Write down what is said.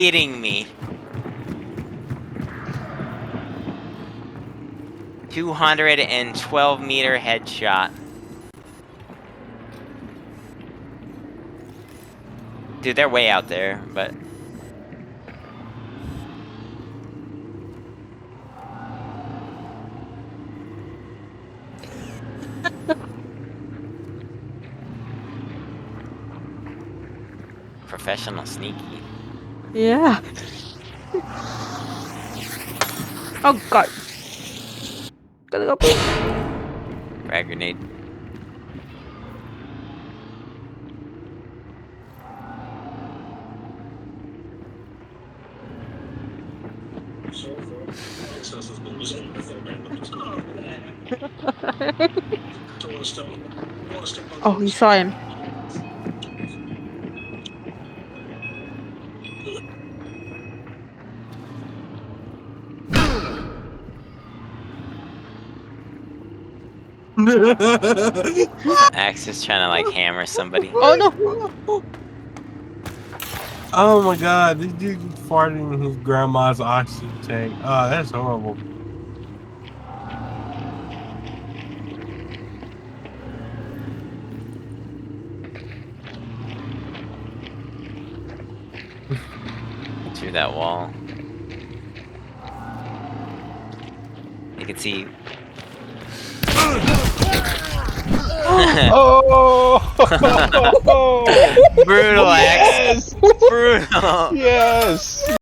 kidding me? 212-meter headshot. Dude, they're way out there, but... Professional sneaky. Yeah. Oh god. Gotta go. Frag grenade. Oh, he saw him. Axe is trying to like hammer somebody. Oh no! Oh my god, this dude farted in his grandma's oxygen tank. Oh, that's horrible. Through that wall. You can see. Oh! Brutal, Axe. Yes! Brutal. Yes!